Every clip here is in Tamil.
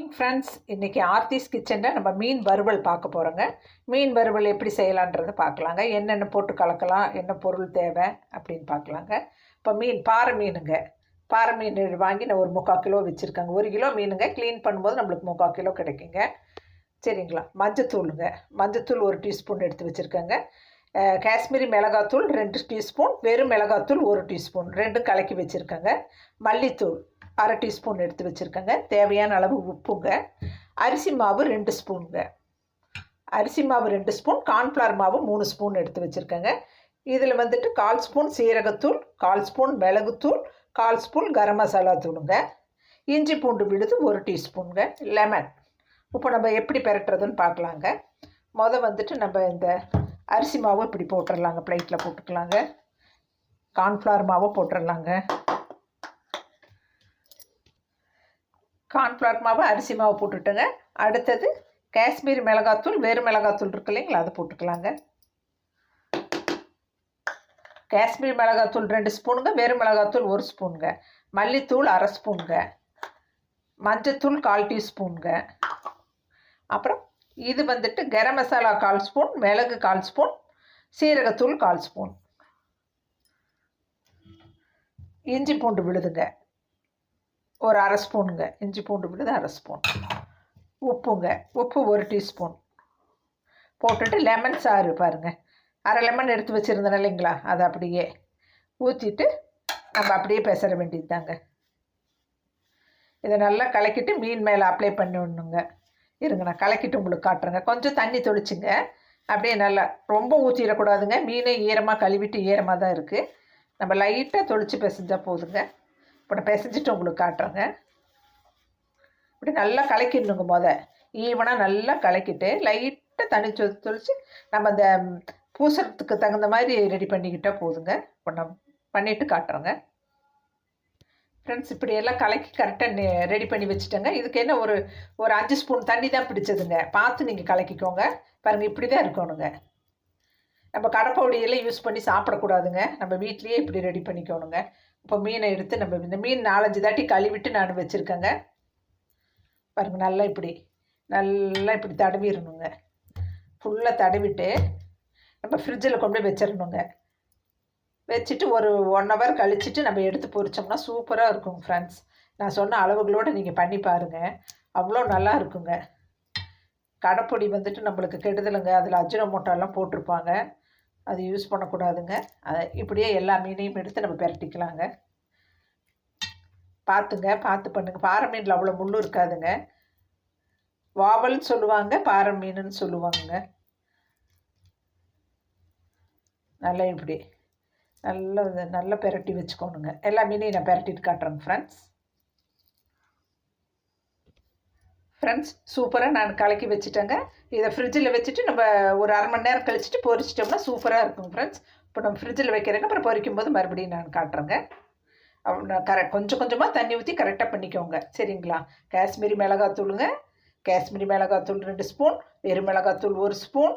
Morning friends. இன்றைக்கி ஆர்த்திஸ் கிச்சனில் நம்ம மீன் வறுவல் பார்க்க போகிறோங்க. மீன் வறுவல் எப்படி செய்யலான்றதை பார்க்கலாங்க. என்னென்ன போட்டு கலக்கலாம், என்ன பொருள் தேவை அப்படின்னு பார்க்கலாங்க. இப்போ பாறை மீனுங்க. பாறை மீன் வாங்கி நான் ஒரு 3/4 கிலோ வச்சுருக்கேங்க. 1 கிலோ மீனுங்க. க்ளீன் பண்ணும்போது நம்மளுக்கு 3/4 கிலோ கிடைக்குங்க. சரிங்களா? மஞ்சத்தூளுங்க. மஞ்சத்தூள் 1 டீஸ்பூன் எடுத்து வச்சுருக்கேங்க. காஷ்மீரி மிளகாத்தூள் 2 டீஸ்பூன், வெறும் மிளகாத்தூள் 1 டீஸ்பூன், 2 கலக்கி வச்சுருக்கேங்க. மல்லித்தூள் 1/2 டீஸ்பூன் எடுத்து வச்சுருக்கேங்க. தேவையான அளவு உப்புங்க. அரிசி மாவு 2 ஸ்பூனுங்க. அரிசி மாவு 2 ஸ்பூன், கார்ன்ஃப்ளவர் மாவு 3 ஸ்பூன் எடுத்து வச்சுருக்கேங்க. இதில் வந்துட்டு 1/4 ஸ்பூன் சீரகத்தூள், 1/4 ஸ்பூன் மிளகுத்தூள், 1/4 ஸ்பூன் கரம் மசாலா தூளுங்க. இஞ்சி பூண்டு விழுது 1 டீஸ்பூனுங்க. லெமன். இப்போ நம்ம எப்படி பெரட்டுறதுன்னு பார்க்கலாங்க. வந்துட்டு நம்ம இந்த அரிசி மாவு இப்படி போட்டுடலாங்க. பிளேட்டில் போட்டுக்கலாங்க. கார்ன்ஃப்ளவர் மாவை போட்டுடலாங்க. கார்ன்ஃப்ளவர் மாவு, அரிசி மாவு போட்டுட்டுங்க. அடுத்தது காஷ்மீரி மிளகாத்தூள், வெறும் மிளகாத்தூள் இருக்கு இல்லைங்களா, அதை போட்டுக்கலாங்க. காஷ்மீரி மிளகாத்தூள் 2 ஸ்பூனுங்க, வெறும் மிளகாத்தூள் 1 ஸ்பூனுங்க. மல்லித்தூள் 1/2 ஸ்பூனுங்க. மஞ்சத்தூள் 1/4 டீஸ்பூனுங்க. அப்புறம் இது வந்துட்டு கரம் மசாலா 1/4 ஸ்பூன், மிளகு 1/4 ஸ்பூன், சீரகத்தூள் 1/4 ஸ்பூன். இஞ்சி பூண்டு விழுதுங்க ஒரு 1/2 ஸ்பூனுங்க. இஞ்சி பூண்டு விழுது 1/2 ஸ்பூன். உப்புங்க. உப்பு 1 டீஸ்பூன் போட்டுட்டு லெமன் சாறு பாருங்கள், 1/2 லெமன் எடுத்து வச்சுருந்தேன் இல்லைங்களா, அதை அப்படியே ஊற்றிட்டு நம்ம அப்படியே பெசற வேண்டியது தாங்க. இதை நல்லா கலக்கிட்டு மீன் மேலே அப்ளை பண்ணி விடணுங்க. இருங்க, நான் கலக்கிட்டு உங்களுக்கு காட்டுறேங்க. கொஞ்சம் தண்ணி தொளிச்சுங்க. அப்படியே நல்லா ரொம்ப ஊற்றிடக்கூடாதுங்க. மீனே ஈரமாக கழுவிட்டு ஈரமாக தான் இருக்குது. நம்ம லைட்டாக தொளிச்சு பிசைஞ்சால் போதுங்க. இப்போ நான் பிசைஞ்சிட்டு உங்களுக்கு காட்டுறேங்க. இப்படி நல்லா கலக்கிடணுங்க. ஈவனாக நல்லா கலக்கிட்டு லைட்டாக தண்ணி தொளிச்சு நம்ம அந்த பூசறதுக்கு தகுந்த மாதிரி ரெடி பண்ணிக்கிட்டால் போதுங்க. இப்போ நான் பண்ணிவிட்டு காட்டுறேங்க. ஃப்ரெண்ட்ஸ், இப்படியெல்லாம் கலக்கி கரெக்டாக ரெடி பண்ணி வச்சுட்டேங்க. இதுக்கு என்ன ஒரு 5 ஸ்பூன் தண்ணி தான் பிடிச்சதுங்க. பார்த்து நீங்கள் கலக்கிக்கோங்க. பாருங்கள், இப்படி தான் இருக்கணுங்க. நம்ம கடைப்பொடியெல்லாம் யூஸ் பண்ணி சாப்பிடக்கூடாதுங்க. நம்ம வீட்லேயே இப்படி ரெடி பண்ணிக்கணுங்க. இப்போ மீனை எடுத்து நம்ம இந்த மீன் 4-5 தாட்டி கழுவிட்டு நான் வச்சுருக்கேங்க. பாருங்கள், நல்லா இப்படி தடவிடணுங்க. ஃபுல்லாக தடவிட்டு நம்ம ஃப்ரிட்ஜில் கொண்டு போய் வச்சிடணுங்க. வச்சுட்டு ஒரு 1 ஹவர் கழிச்சிட்டு நம்ம எடுத்து பொரிச்சோம்னா சூப்பராக இருக்குங்க ஃப்ரெண்ட்ஸ். நான் சொன்ன அளவுகளோடு நீங்கள் பண்ணி பாருங்கள். அவ்வளோ நல்லா இருக்குங்க. கடைப்பொடி வந்துட்டு நம்மளுக்கு கெடுதலுங்க. அதில் அஜினோமோட்டோலாம் போட்டிருப்பாங்க. அது யூஸ் பண்ணக்கூடாதுங்க. அதை இப்படியே எல்லா மீனையும் எடுத்து நம்ம பெரட்டிக்கலாங்க. பார்த்து பண்ணுங்கள். பாறை மீனில் அவ்வளோ முள் இருக்காதுங்க. வாவல்னு சொல்லுவாங்க, பாறை மீனுன்னு சொல்லுவாங்க. நல்லா இப்படி நல்லா பெரட்டி வச்சுக்கோணுங்க. எல்லா மீனையும் நான் பெரட்டிட்டு காட்டுறேங்க ஃப்ரெண்ட்ஸ். சூப்பராக நான் கலக்கி வச்சுட்டேங்க. இதை ஃப்ரிட்ஜில் வச்சுட்டு நம்ம ஒரு 1/2 மணி நேரம் கழிச்சிட்டு பொரிச்சிட்டோம்னா சூப்பராக இருக்குங்க ஃப்ரெண்ட்ஸ். இப்போ நம்ம ஃப்ரிட்ஜில் வைக்கிறேங்க. அப்புறம் பொரிக்கும் போது மறுபடியும் நான் காட்டுறேங்க. கொஞ்சம் கொஞ்சமாக தண்ணி ஊற்றி கரெக்டாக பண்ணிக்கோங்க. சரிங்களா? காஷ்மீரி மிளகாத்தூளுங்க. காஷ்மீரி மிளகாத்தூள் 2 ஸ்பூன், வெறும் மிளகாத்தூள் 1 ஸ்பூன்,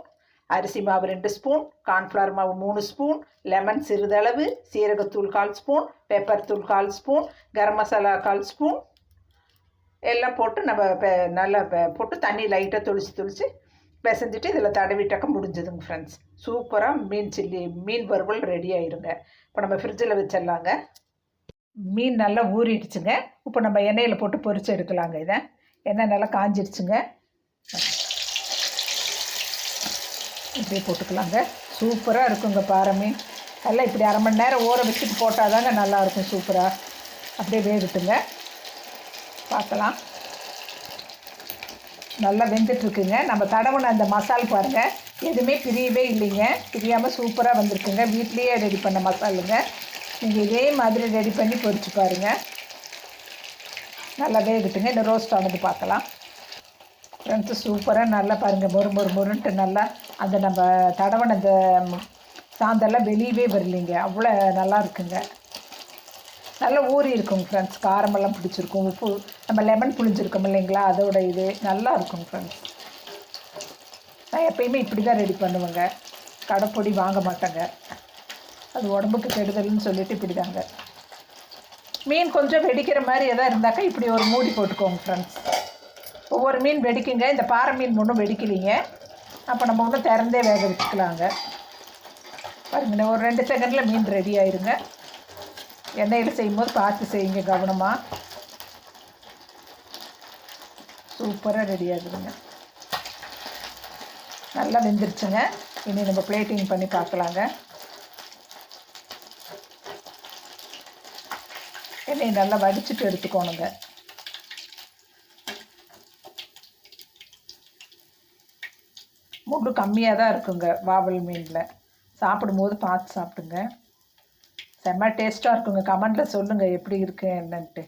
அரிசி மாவு 2 ஸ்பூன், கார்ன்ஃப்ளவர் மாவு 3 ஸ்பூன், லெமன் சிறிதளவு, சீரகத்தூள் 1/4 ஸ்பூன், பெப்பர் தூள் 1/4 ஸ்பூன், கரம் மசாலா 1/4 ஸ்பூன் எல்லாம் போட்டு நம்ம நல்லா போட்டு தண்ணி லைட்டாக தொளிச்சு பிசைஞ்சிட்டு இதில் தடவிட்டாக்க முடிஞ்சதுங்க ஃப்ரெண்ட்ஸ். சூப்பராக மீன் வறுவல் ரெடி ஆயிருங்க. இப்போ நம்ம ஃப்ரிட்ஜில் வச்சிடலாங்க. மீன் நல்லா ஊறிடுச்சுங்க. இப்போ நம்ம எண்ணெயில் போட்டு பொரிச்சு எடுக்கலாங்க. இதை எண்ணெய் நல்லா காஞ்சிடுச்சுங்க. இப்படியே போட்டுக்கலாங்க. சூப்பராக இருக்குங்க பாறை மீன். நல்லா இப்படி 1/2 மணி நேரம் ஊற வச்சுட்டு போட்டால் தாங்க நல்லாயிருக்கும். சூப்பராக அப்படியே வேகட்டுங்க. பார்க்கலாம். நல்லா வெந்துட்டுருக்குங்க. நம்ம தடவுன அந்த மசால் பாருங்கள், எதுவுமே பிரியவே இல்லைங்க. பிரியாமல் சூப்பராக வந்திருக்குங்க. வீட்லேயே ரெடி பண்ண மசாலுங்க. நீங்கள் இதே மாதிரி ரெடி பண்ணி பொரிச்சு பாருங்கள். நல்லா வேகட்டுங்க. இந்த ரோஸ்ட் ஆனது பார்க்கலாம் ஃப்ரெண்ட்ஸு. சூப்பராக நல்லா பாருங்கள், மொறுன்ட்டு நல்லா அந்த நம்ம தடவன அந்த சாந்தெல்லாம் வெளியவே வரலைங்க. அவ்வளோ நல்லா இருக்குங்க. நல்லா ஊறி இருக்குங்க ஃப்ரெண்ட்ஸ். காரமெல்லாம் பிடிச்சிருக்கும். உப்பு நம்ம லெமன் புளிஞ்சிருக்கோம் இல்லைங்களா, அதோட இது நல்லா இருக்குங்க ஃப்ரெண்ட்ஸ். நான் எப்பயுமே இப்படி தான் ரெடி பண்ணுவேங்க. கடைப்பொடி வாங்க மாட்டேங்க. அது உடம்புக்கு கெடுதல்னு சொல்லிட்டு இப்படி தாங்க. மீன் கொஞ்சம் வெடிக்கிற மாதிரி எதாவது இருந்தாக்கா இப்படி ஒரு மூடி போட்டுக்கோங்க ஃப்ரெண்ட்ஸ். ஒவ்வொரு மீன் வெடிக்குங்க. இந்த பாறை மீன் ஒன்றும் வெடிக்கலைங்க. அப்போ நம்ம ஒன்றும் திறந்தே வேக வச்சுக்கலாங்க. பாருங்க, ஒரு 2 செகண்டில் மீன் ரெடி ஆயிருங்க. எண்ணெயில் செய்யும்போது பார்த்து செய்யுங்க கவனமாக. சூப்பராக ரெடி ஆகுதுங்க. நல்லா வெந்துருச்சுங்க. இனி நம்ம பிளேட்டிங் பண்ணி பார்க்கலாங்க. எண்ணெயை நல்லா வடிச்சிட்டு எடுத்துக்கோணுங்க. முள்ளு கம்மியாக தான் இருக்குங்க வாவல் மீனில். சாப்பிடும்போது பார்த்து சாப்பிடுங்க. செம்ம டேஸ்ட்டாக இருக்குங்க. கமெண்டில் சொல்லுங்கள் எப்படி இருக்கு என்னன்ட்டு.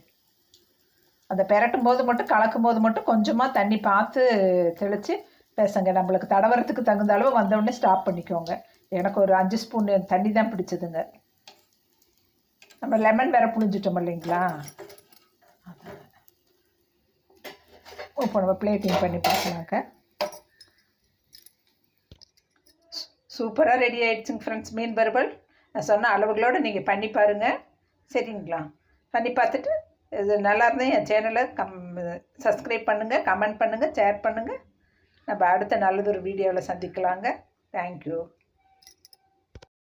அதை பெரட்டும் போது மட்டும், கலக்கும் போது மட்டும் கொஞ்சமாக தண்ணி பார்த்து தெளித்து பேசுங்க. நம்மளுக்கு தடவரத்துக்கு தகுந்த அளவு வந்தவுடனே ஸ்டாப் பண்ணிக்கோங்க. எனக்கு ஒரு 5 ஸ்பூன் தண்ணி தான் பிடிச்சதுங்க. நம்ம லெமன் வேறு புழிஞ்சிட்டோம் இல்லைங்களா. இப்போ நம்ம பிளேட்டிங் பண்ணி பார்க்கலாங்க. சூப்பராக ரெடி ஆகிடுச்சுங்க ஃப்ரெண்ட்ஸ் மீன் வறுவல். நான் சொன்ன அளவுகளோடு நீங்கள் பண்ணி பாருங்கள். சரிங்களா? பண்ணி பார்த்துட்டு இது நல்லா இருந்தால் என் சேனலை சப்ஸ்கிரைப் பண்ணுங்கள், கமெண்ட் பண்ணுங்கள், ஷேர் பண்ணுங்கள். நம்ம அடுத்த நல்லதொரு வீடியோவில் சந்திக்கலாங்க. தேங்க்யூ.